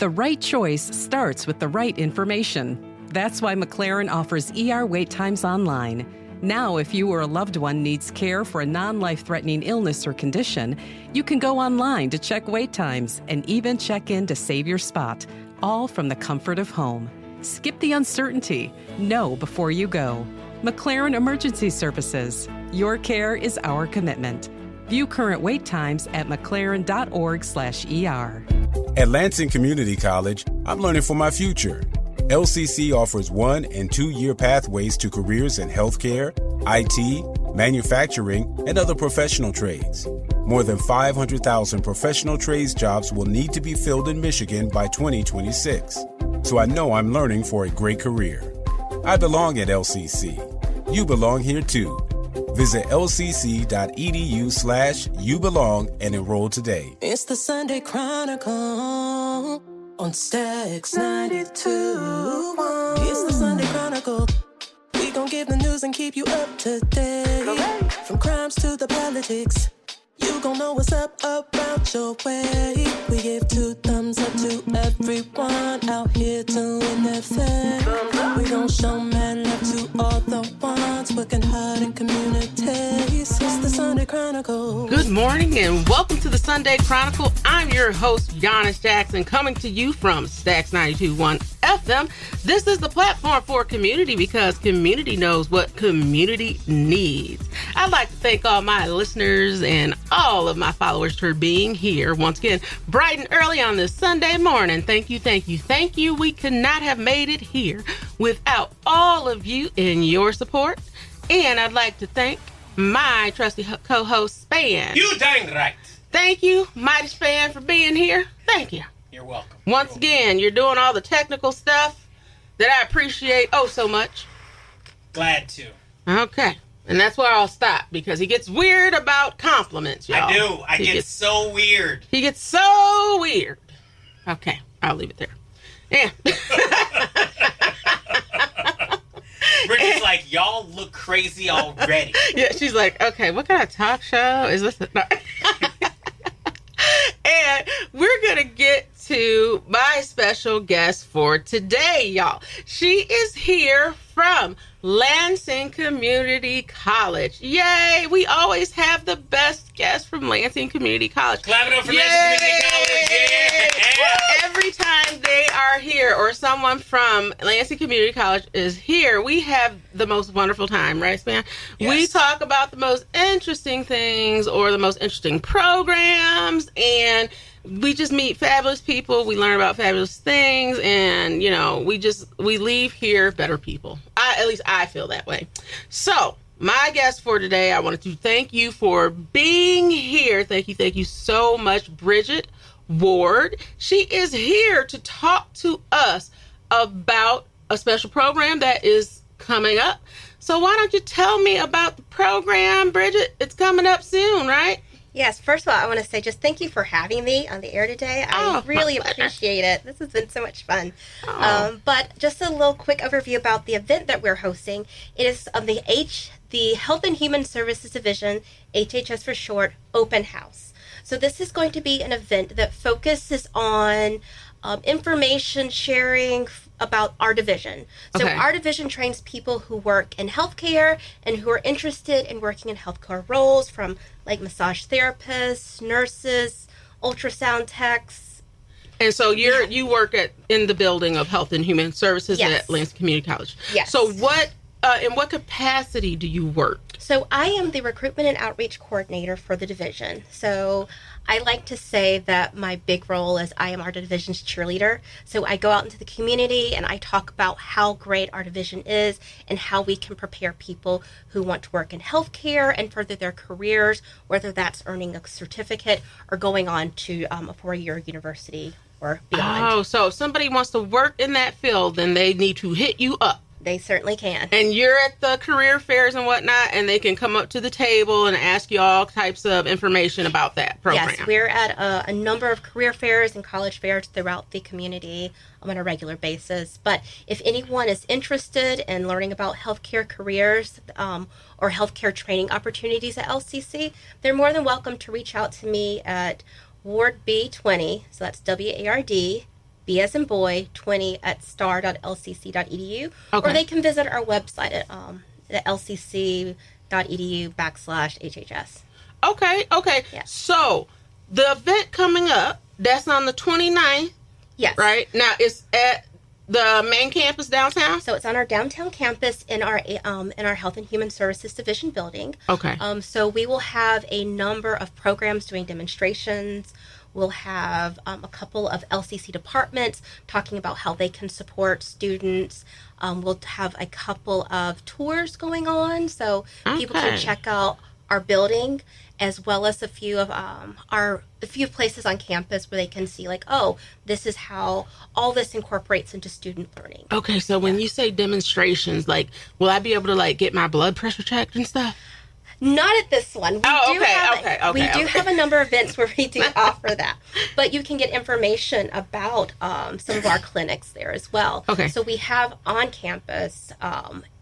The right choice starts with the right information. That's why McLaren offers ER wait times online. Now, if you or a loved one needs care for a non-life-threatening illness or condition, you can go online to check wait times and even check in to save your spot, all from the comfort of home. Skip the uncertainty. Know before you go. McLaren Emergency Services. Your care is our commitment. View current wait times at mclaren.org/ER. At Lansing Community College, I'm learning for my future. LCC offers 1- and 2-year pathways to careers in healthcare, IT, manufacturing, and other professional trades. More than 500,000 professional trades jobs will need to be filled in Michigan by 2026. So I know I'm learning for a great career. I belong at LCC. You belong here too. Visit lcc.edu/youbelong and enroll today. It's the Sunday Chronicle on Stacks 92.1. It's the Sunday Chronicle. We gon' give the news and keep you up to date. Correct. From crimes to the politics, you gon' know what's up about your way. We give 2 thumbs up to everyone out here doing their thing. We gon' show man love to all the ones working hard in communities. It's the Sunday Chronicle. Good morning and welcome to the Sunday Chronicle. I'm your host, Yanice Jackson, coming to you from Stacks 92.1 FM. This is the platform for community because community knows what community needs. I'd like to thank all my listeners and all of my followers for being here once again, bright and early on this Sunday morning. Thank you, thank you, thank you. We could not have made it here without all of you and your support. And I'd like to thank my trusty co-host, Span. You dang right. Thank you, Mighty Span, for being here. Thank you. You're welcome. Once again, you're doing all the technical stuff that I appreciate so much. Glad to. Okay. And that's where I'll stop because he gets weird about compliments, y'all. I do. I get so weird. He gets so weird. Okay. I'll leave it there. Yeah. Bridget's like, y'all look crazy already. Yeah, she's like, okay, what kind of talk show is this? No. And we're going to get to my special guest for today, y'all. She is here from Lansing Community College. Yay! We always have the best guests from Lansing Community College. Clap it up for Lansing Community College. Yeah. Every time they are here or someone from Lansing Community College is here, we have the most wonderful time, right, Span? Yes. We talk about the most interesting things or the most interesting programs, and we just meet fabulous people. We learn about fabulous things, and, you know, we leave here better people. At least I feel that way. So, my guest for today, I wanted to thank you for being here. Thank you so much, Bridget Ward. She is here to talk to us about a special program that is coming up. So why don't you tell me about the program, Bridget? It's coming up soon, right? Yes, first of all, I want to say just thank you for having me on the air today. I really appreciate it. This has been so much fun. But just a little quick overview about the event that we're hosting. It is the Health and Human Services Division, HHS for short, Open House. So this is going to be an event that focuses on information sharing about our division. So our division trains people who work in healthcare and who are interested in working in healthcare roles, from like massage therapists, nurses, ultrasound techs. And so you work in the building of Health and Human Services at Lansing Community College. Yes. So in what capacity do you work? So I am the recruitment and outreach coordinator for the division. So I like to say that my big role is I am our division's cheerleader. So I go out into the community and I talk about how great our division is and how we can prepare people who want to work in healthcare and further their careers, whether that's earning a certificate or going on to a 4-year university or beyond. Oh, so if somebody wants to work in that field, then they need to hit you up. They certainly can. And you're at the career fairs and whatnot, and they can come up to the table and ask you all types of information about that program. Yes, we're at a number of career fairs and college fairs throughout the community on a regular basis. But if anyone is interested in learning about healthcare careers or healthcare training opportunities at LCC, they're more than welcome to reach out to me at Ward B20, so that's WARD B as in boy, 20 at star.lcc.edu. Okay. Or they can visit our website at lcc.edu/HHS. Okay. Yeah. So the event coming up, that's on the 29th, Yes. right? Now it's at the main campus downtown? So it's on our downtown campus in our Health and Human Services Division building. Okay. So we will have a number of programs doing demonstrations. We'll have a couple of LCC departments talking about how they can support students. We'll have a couple of tours going on, so people can Okay. check out our building, as well as a few places on campus where they can see, like, oh, this is how all this incorporates into student learning. Okay, so when you say demonstrations, like, will I be able to, like, get my blood pressure checked and stuff? Not at this one. We Okay. do have a number of events where we do offer that. But you can get information about some of our clinics there as well. Okay. So we have on campus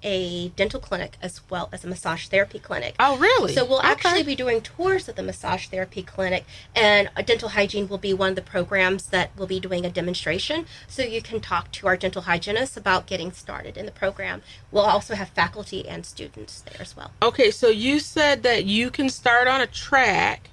a dental clinic as well as a massage therapy clinic. Oh, really? So we'll Okay. actually be doing tours of the massage therapy clinic, and dental hygiene will be one of the programs that will be doing a demonstration. So you can talk to our dental hygienists about getting started in the program. We'll also have faculty and students there as well. Okay, so you said that you can start on a track.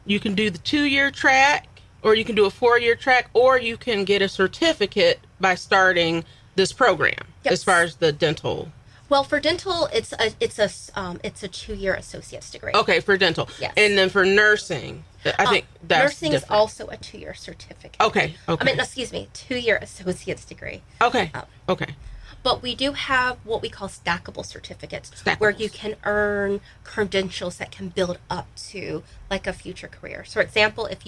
You can do the 2-year track, or you can do a 4-year track, or you can get a certificate by starting this program. Yep. As far as the dental. Well, for dental, it's a 2-year associate's degree. Okay, for dental. Yes. And then for nursing, I think that's nursing different. is also a 2-year certificate. Okay. I mean, excuse me, 2-year associate's degree. Okay. Okay. But we do have what we call stackable certificates, Stackables. where you can earn credentials that can build up to like a future career. So, for example, if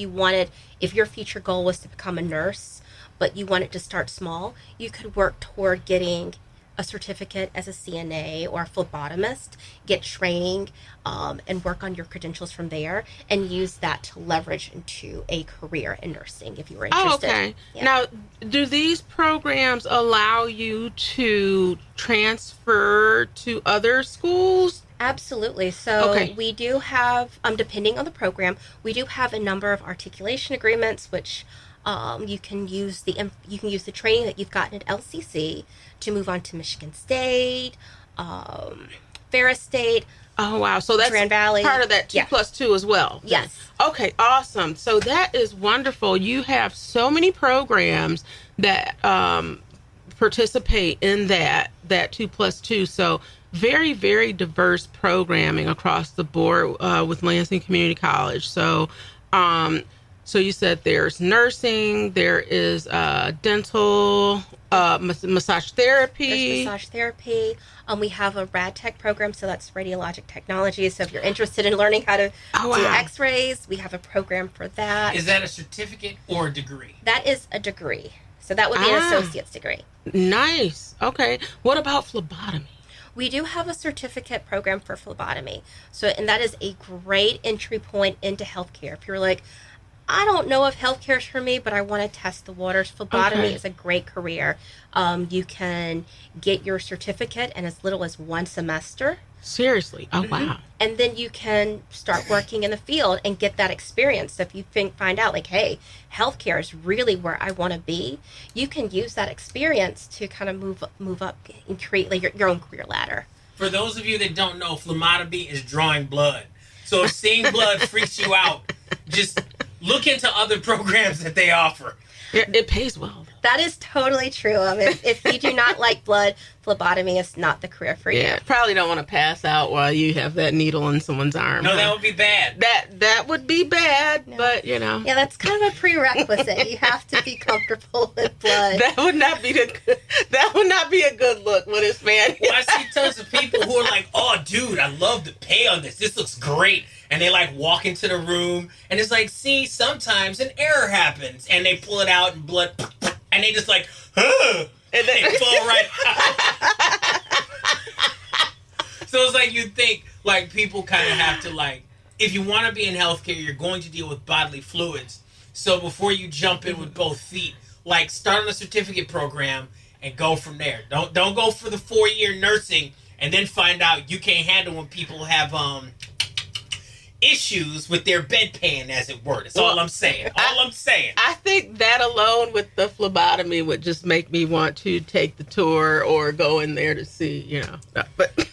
your future goal was to become a nurse, but you wanted to start small, you could work toward getting a certificate as a CNA or a phlebotomist, get training, and work on your credentials from there, and use that to leverage into a career in nursing if you were interested. Oh, okay. Yeah. Now, do these programs allow you to transfer to other schools? Absolutely. So Okay. we do have, depending on the program, we do have a number of articulation agreements, which you can use the training that you've gotten at LCC to move on to Michigan State, Ferris State. Oh, wow. So that's Grand Valley. part of that 2+2 as well. Yes. Okay, awesome. So that is wonderful. You have so many programs that participate in that 2+2. So very, very diverse programming across the board with Lansing Community College. So, so you said there's nursing, there is dental, massage therapy. There's massage therapy. We have a rad tech program, so that's radiologic technology. So if you're interested in learning how to do x-rays, we have a program for that. Is that a certificate or a degree? That is a degree. So that would be an associate's degree. Nice. Okay. What about phlebotomy? We do have a certificate program for phlebotomy. So, and that is a great entry point into healthcare. If you're like, I don't know if healthcare is for me, but I want to test the waters, phlebotomy is a great career. You can get your certificate in as little as 1 semester. Seriously? Oh, wow. And then you can start working in the field and get that experience. So if you find out, like, hey, healthcare is really where I want to be, you can use that experience to kind of move up and create like your own career ladder. For those of you that don't know, phlebotomy is drawing blood. So if seeing blood freaks you out, just look into other programs that they offer. It pays well. That is totally true. If you do not like blood, phlebotomy is not the career for you. Yeah, probably don't want to pass out while you have that needle in someone's arm. No, that would be bad. That would be bad, but you know. Yeah, that's kind of a prerequisite. You have to be comfortable with blood. That would not be a good look with his man. Well, I see tons of people who are like, "Oh, dude, I love the pay on this. This looks great." And they like walk into the room, and it's like, "See, sometimes an error happens," and they pull it out, and blood, and they just like, "Huh," and they fall right out. So it's like you think like people kind of have to like, if you want to be in healthcare, you're going to deal with bodily fluids. So before you jump in with both feet, like start on a certificate program and go from there. Don't go for the 4-year nursing and then find out you can't handle when people have issues with their bedpan, as it were. That's all I'm saying. I think that alone with the phlebotomy would just make me want to take the tour or go in there to see, But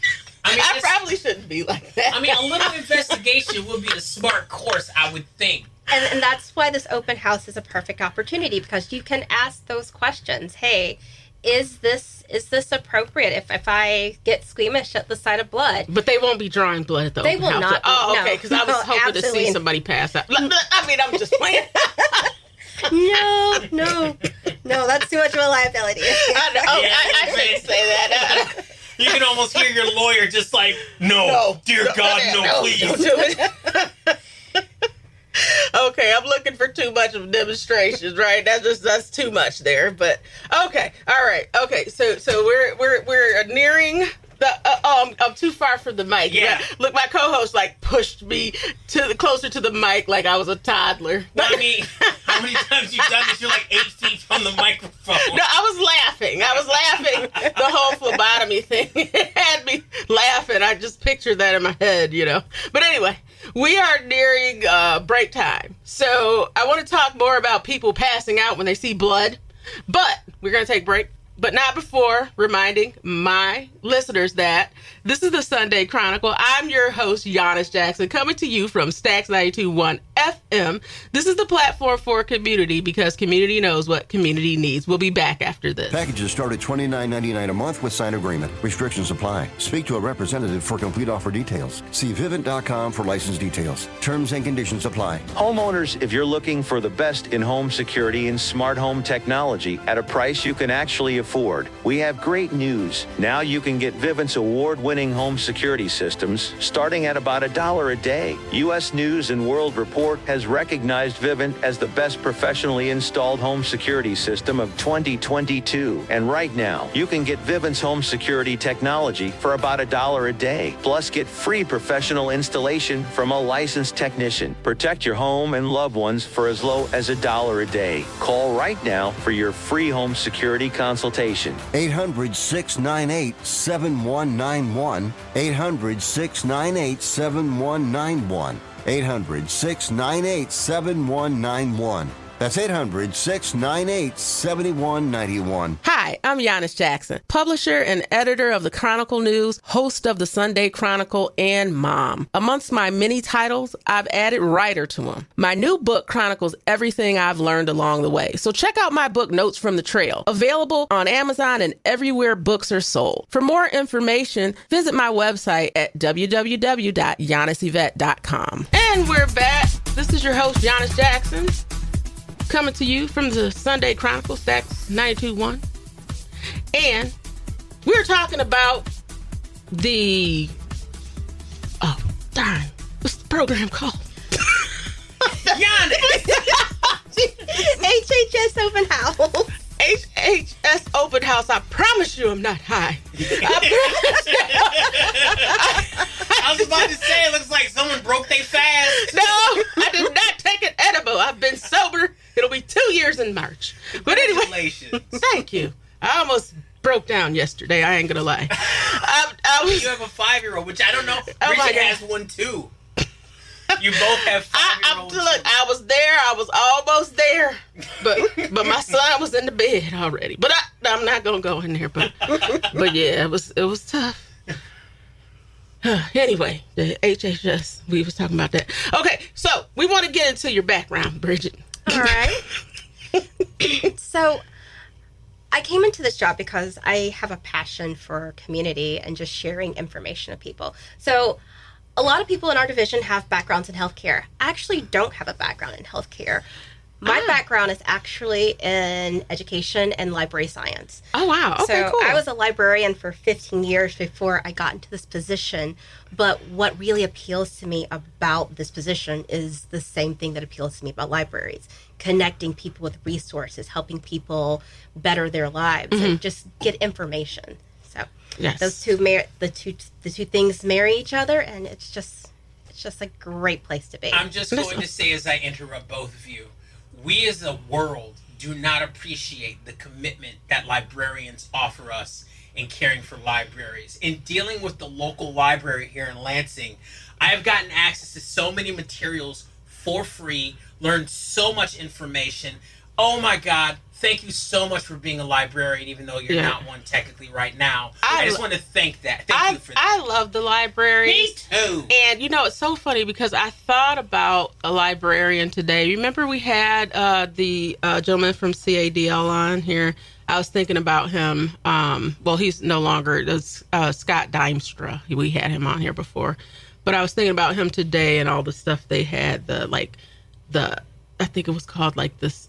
I probably shouldn't be like that. I mean, a little investigation would be the smart course, I would think. And that's why this open house is a perfect opportunity, because you can ask those questions. Hey, is this appropriate if I get squeamish at the sight of blood? But they won't be drawing blood at the They open will house. not. Oh, okay, because I was hoping to see somebody pass out. I mean, I'm just playing. No, that's too much of a liability. I know. I shouldn't say that. You can almost hear your lawyer just like, no, dear God, no, please. Don't do it. Okay, I'm looking for too much of demonstrations, right? That's too much there. But okay, all right, okay. So we're nearing the. I'm too far from the mic. Yeah. Look, my co-host pushed me closer to the mic like I was a toddler. Well, I mean, how many times you've done this? You're like 8 feet from the microphone. No, I was laughing. The whole phlebotomy thing had me laughing. I just pictured that in my head, But anyway, we are nearing break time. So I want to talk more about people passing out when they see blood. But we're going to take a break. But not before reminding my listeners that this is the Sunday Chronicle. I'm your host, Yanice Jackson, coming to you from Stax 92.1 FM. This is the platform for community, because community knows what community needs. We'll be back after this. Packages start at $29.99 a month with signed agreement. Restrictions apply. Speak to a representative for complete offer details. See Vivint.com for license details. Terms and conditions apply. Homeowners, if you're looking for the best in home security and smart home technology at a price you can actually afford, we have great news. Now you can get Vivint's award-winning home security systems starting at about $1 a day. U.S. News and World Report has recognized Vivint as the best professionally installed home security system of 2022. And right now, you can get Vivint's home security technology for about $1 a day. Plus, get free professional installation from a licensed technician. Protect your home and loved ones for as low as $1 a day. Call right now for your free home security consultation. 800-698-7191. 800-698-7191. 800-698-7191. That's 800-698-7191. Hi, I'm Yanice Jackson, publisher and editor of the Chronicle News, host of the Sunday Chronicle, and mom. Amongst my many titles, I've added writer to them. My new book chronicles everything I've learned along the way. So check out my book, Notes from the Trail, available on Amazon and everywhere books are sold. For more information, visit my website at www.yaniceyvette.com. And we're back. This is your host, Yanice Jackson, coming to you from the Sunday Chronicle, Stax 92.1. And we're talking about the... Oh, darn. What's the program called? Yanice! HHS Open House. HHS Open House. I promise you I'm not high. I was about to say, it looks like someone broke their fast. No, I did not take an edible. I've been sober. It'll be 2 years in March. But anyway, Congratulations. thank you. I almost broke down yesterday. I ain't gonna lie. You have a 5-year-old, which I don't know. Oh my Bridget God. has one too. You both have 5-year-olds. Look, I was there. I was almost there, but my son was in the bed already. But I'm not gonna go in there. But yeah, it was tough. Anyway, the HHS, we was talking about that. Okay, so we want to get into your background, Bridget. All right. So I came into this job because I have a passion for community and just sharing information with people. So a lot of people in our division have backgrounds in healthcare. I actually don't have a background in healthcare. My background is actually in education and library science. Oh, wow. Okay, So cool. I was a librarian for 15 years before I got into this position. But what really appeals to me about this position is the same thing that appeals to me about libraries. Connecting people with resources, helping people better their lives, and just get information. So Yes. those two, the two things marry each other, and it's just a great place to be. I'm just going to say, as I interrupt both of you, we as a world do not appreciate the commitment that librarians offer us in caring for libraries. In dealing with the local library here in Lansing, I have gotten access to so many materials for free, learned so much information. Oh my God, thank you so much for being a librarian, even though you're not one technically right now. I just want to thank you for that. I love the library. Me too. And it's so funny because I thought about a librarian today. Remember we had the gentleman from CADL on here. I was thinking about him. Well, he's no longer. It's Scott Dimstra. We had him on here before. But I was thinking about him today and all the stuff they had. I think it was called like this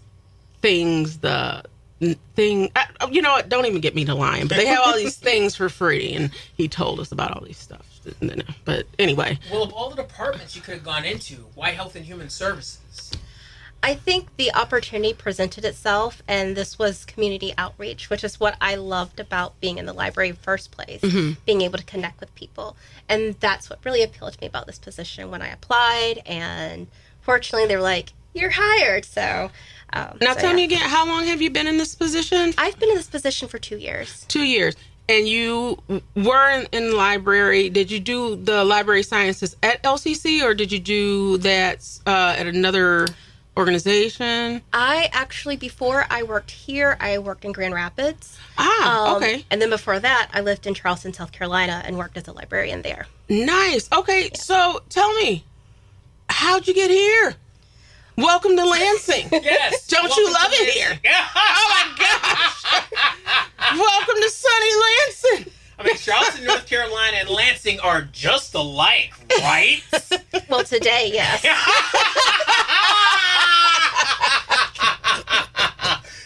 things, the thing. You know what? Don't even get me to lying. But they have all these things for free. And he told us about all these stuff. But anyway. Well, of all the departments you could have gone into, why Health and Human Services? I think the opportunity presented itself, and this was community outreach, which is what I loved about being in the library in the first place, being able to connect with people. And that's what really appealed to me about this position when I applied. And fortunately, they were like, you're hired. So now tell me again, how long have you been in this position? I've been in this position for 2 years. 2 years. And you were in the library. Did you do the library sciences at LCC, or did you do that at another organization? I actually, before I worked here, I worked in Grand Rapids. Okay. And then before that, I lived in Charleston, South Carolina, and worked as a librarian there. Nice. Okay, so tell me, how'd you get here? Welcome to Lansing. Yes. Don't you love it here? Oh my gosh. Welcome to sunny Lansing. I mean, Charleston, North Carolina, and Lansing are just alike, right? Well, today, yes.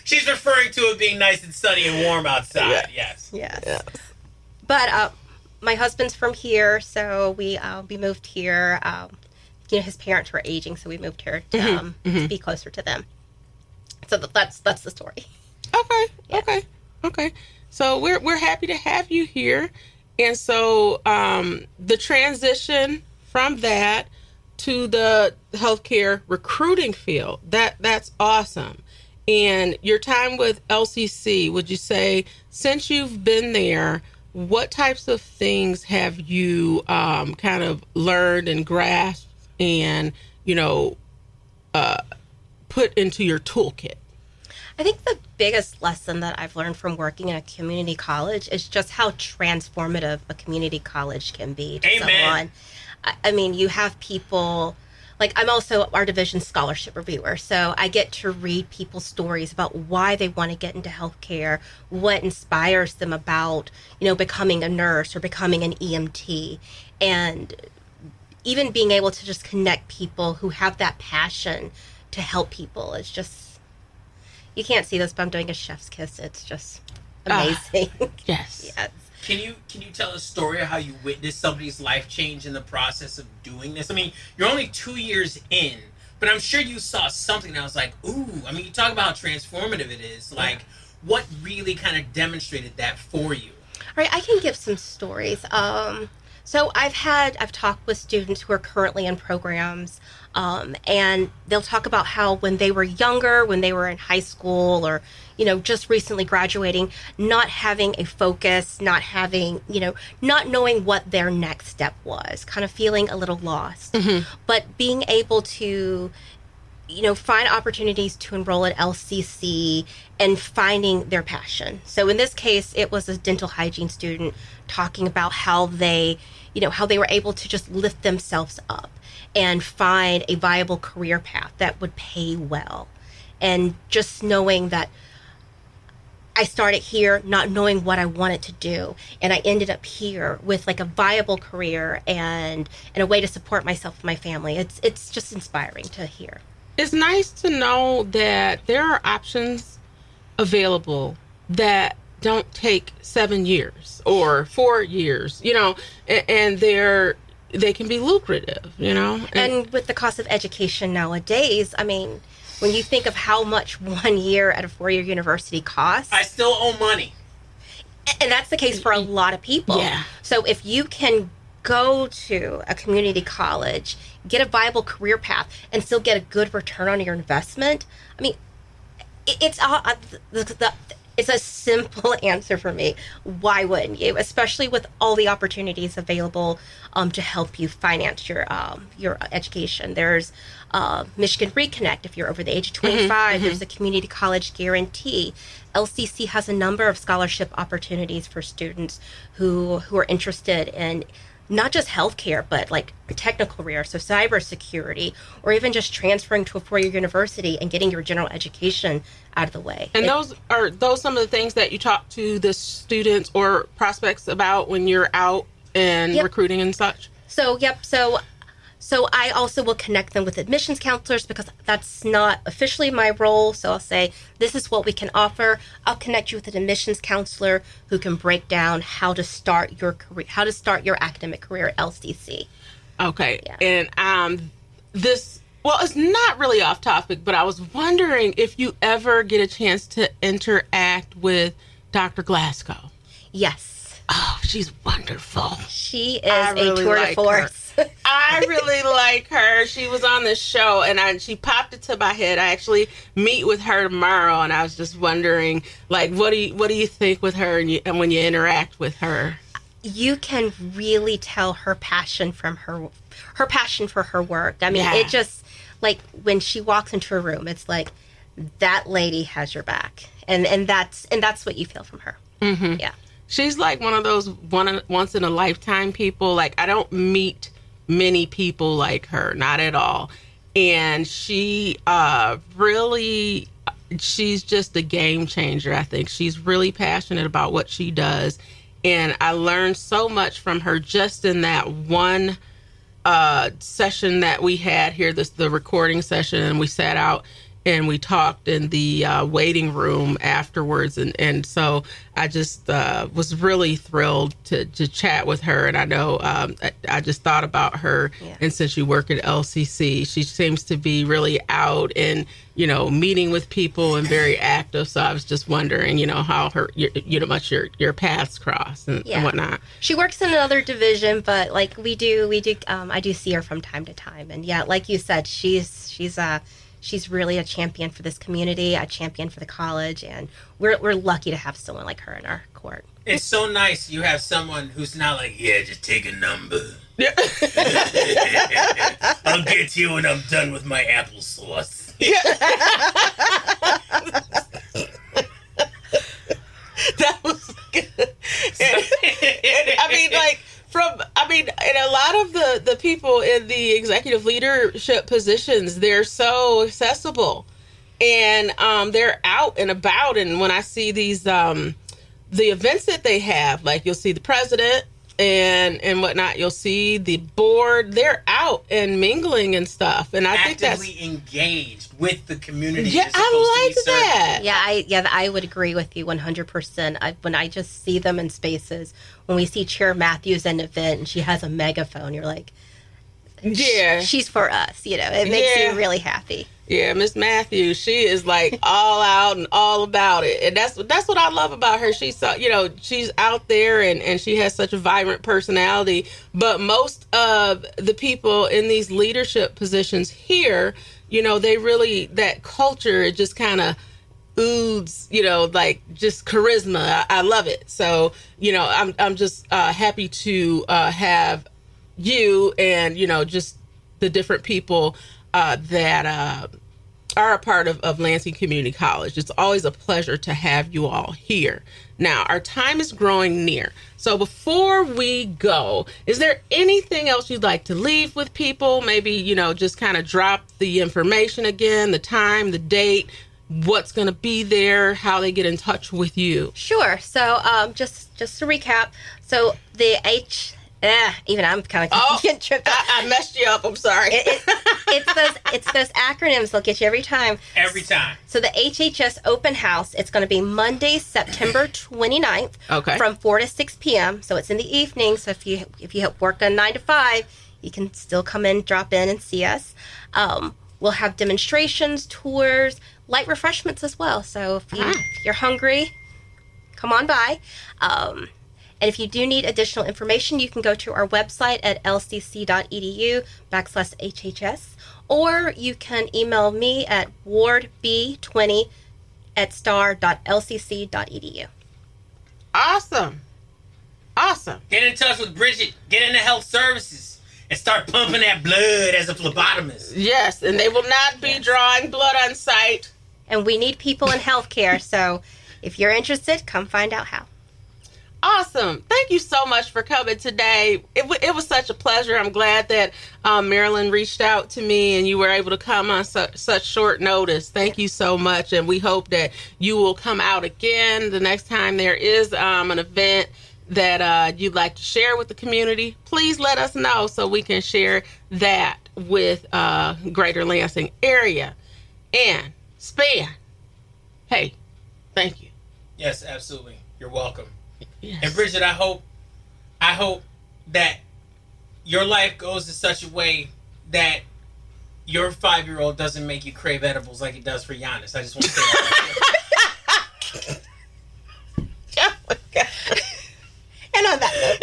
She's referring to it being nice and sunny and warm outside. Yes. But my husband's from here, so we moved here. His parents were aging, so we moved here to be closer to them. So that's the story. Okay. Yeah. Okay. So we're happy to have you here, and so the transition from that to the healthcare recruiting field, that's awesome. And your time with LCC, would you say, since you've been there, what types of things have you kind of learned and grasped and, put into your toolkit? I think the biggest lesson that I've learned from working in a community college is just how transformative a community college can be to someone. I mean, you have people, like I'm also our division scholarship reviewer, so I get to read people's stories about why they want to get into healthcare, what inspires them about, becoming a nurse or becoming an EMT, and even being able to just connect people who have that passion to help people is just, you can't see this, but I'm doing a chef's kiss. It's just amazing. Yes. Yes. Can you tell a story of how you witnessed somebody's life change in the process of doing this? I mean, you're only 2 years in, but I'm sure you saw something that was like, ooh. I mean, you talk about how transformative it is. Like, what really kind of demonstrated that for you? All right, I can give some stories. So I've talked with students who are currently in programs, and they'll talk about how when they were younger, when they were in high school or, just recently graduating, not having a focus, not having, not knowing what their next step was, kind of feeling a little lost, but being able to, find opportunities to enroll at LCC and finding their passion. So in this case, it was a dental hygiene student talking about how they were able to just lift themselves up and find a viable career path that would pay well. And just knowing that I started here not knowing what I wanted to do, and I ended up here with like a viable career and a way to support myself and my family. It's just inspiring to hear. It's nice to know that there are options available that don't take 7 years or 4 years, and they can be lucrative, And with the cost of education nowadays, I mean, when you think of how much 1 year at a 4-year university costs. I still owe money. And that's the case for a lot of people. Yeah. So if you can go to a community college, get a viable career path, and still get a good return on your investment, I mean, It's a simple answer for me. Why wouldn't you? Especially with all the opportunities available to help you finance your education. There's Michigan Reconnect if you're over the age of 25. There's the Community College Guarantee. LCC has a number of scholarship opportunities for students who are interested in not just healthcare, but like technical career, so cybersecurity, or even just transferring to a four-year university and getting your general education out of the way. And those some of the things that you talk to the students or prospects about when you're out and recruiting and such? So I also will connect them with admissions counselors because that's not officially my role. So I'll say, this is what we can offer. I'll connect you with an admissions counselor who can break down how to start your career, how to start your academic career at LCC. Okay. Yeah. And it's not really off topic, but I was wondering if you ever get a chance to interact with Dr. Glasgow. Yes. Oh, she's wonderful. She is a tour de force. I really like her. She was on the show, and she popped into my head. I actually meet with her tomorrow, and I was just wondering, like, what do you think with her, and when you interact with her? You can really tell her passion for her work. I mean, It just, like, when she walks into a room, it's like that lady has your back, and that's what you feel from her. Mm-hmm. Yeah. She's like one of those once in a lifetime people. Like, I don't meet many people like her, not at all. And she she's just a game changer, I think. She's really passionate about what she does. And I learned so much from her just in that one session that we had here, the recording session, and we sat out and we talked in the waiting room afterwards. And so I just was really thrilled to chat with her. And I know I just thought about her. Yeah. And since you work at LCC, she seems to be really out and, meeting with people and very active. So I was just wondering, how your paths cross and whatnot. She works in another division, but like I do see her from time to time. And yeah, like you said, she's really a champion for this community, a champion for the college, and we're lucky to have someone like her in our court. It's so nice you have someone who's not like, just take a number. Yeah. I'll get to you when I'm done with my applesauce. Yeah. That was good. And a lot of the people in the executive leadership positions, they're so accessible, and they're out and about. And when I see these, the events that they have, like you'll see the president and whatnot, you'll see the board, they're out and mingling and stuff. And I think that's actively engaged with the community. Yeah, I like that. I would agree with you 100%. When I just see them in spaces, when we see Chair Matthews at an event and she has a megaphone, you're like, yeah, she's for us. It makes you really happy. Yeah, Miss Matthews, she is like all out and all about it. And that's what I love about her. She's she's out there and she has such a vibrant personality. But most of the people in these leadership positions here, they really, that culture, it just kind of oozes, like just charisma. I love it. So, I'm just happy to have you and, just the different people that are a part of Lansing Community College. It's always a pleasure to have you all here. Now, our time is growing near. So before we go, is there anything else you'd like to leave with people? Maybe, just kind of drop the information again, the time, the date, what's going to be there, how they get in touch with you. Sure. So just to recap, so the even I'm kind of getting tripped up. I messed you up. I'm sorry. It's those acronyms that'll get you every time. Every time. So the HHS Open House, it's going to be Monday, September 29th, from 4 to 6 p.m. So it's in the evening. So if you work a 9 to 5, you can still come in, drop in, and see us. We'll have demonstrations, tours, light refreshments as well. So if you're hungry, come on by. And if you do need additional information, you can go to our website at lcc.edu/HHS, or you can email me at wardb20 at star.lcc.edu. Awesome. Get in touch with Bridget. Get into health services and start pumping that blood as a phlebotomist. Yes, and they will not be drawing blood on site. And we need people in healthcare, so if you're interested, come find out how. Awesome. Thank you so much for coming today. It was such a pleasure. I'm glad that Marilyn reached out to me and you were able to come on such short notice. Thank you so much. And we hope that you will come out again the next time there is an event that you'd like to share with the community. Please let us know so we can share that with Greater Lansing area. And Span, hey, thank you. Yes, absolutely. You're welcome. Yes. And Bridget, I hope that your life goes in such a way that your 5-year-old doesn't make you crave edibles like it does for Yanice. I just want to say that. Oh my God. And on that note,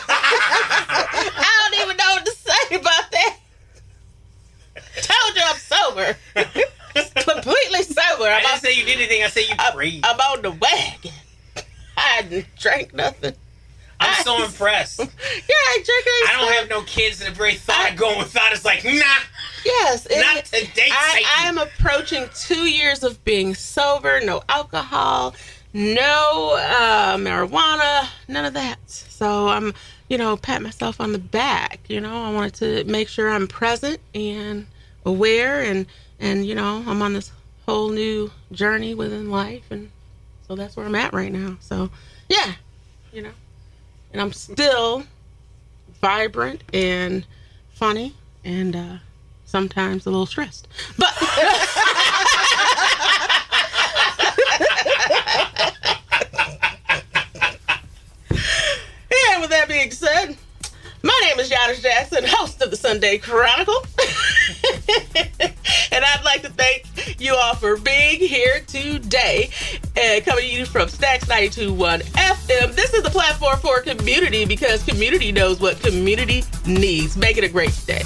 I don't even know what to say about that. Told you I'm sober. Completely sober. I didn't say you did anything. I said you craved. I'm on the wagon. I didn't drink nothing. I'm so impressed. Yeah, I drink anything. I don't have no kids, and the very thought of going without is like, nah. Yes. Not today, I Satan. am approaching 2 years of being sober. No alcohol. No marijuana. None of that. So I'm, pat myself on the back. I wanted to make sure I'm present and aware and I'm on this whole new journey within life, and so that's where I'm at right now. So yeah, and I'm still vibrant and funny and sometimes a little stressed, but and with that being said, my name is Yanice Jackson, host of the Sunday Chronicle. And I'd like to thank you all for being here today. Coming to you from Stacks 92.1 FM. This is the platform for community because community knows what community needs. Make it a great day.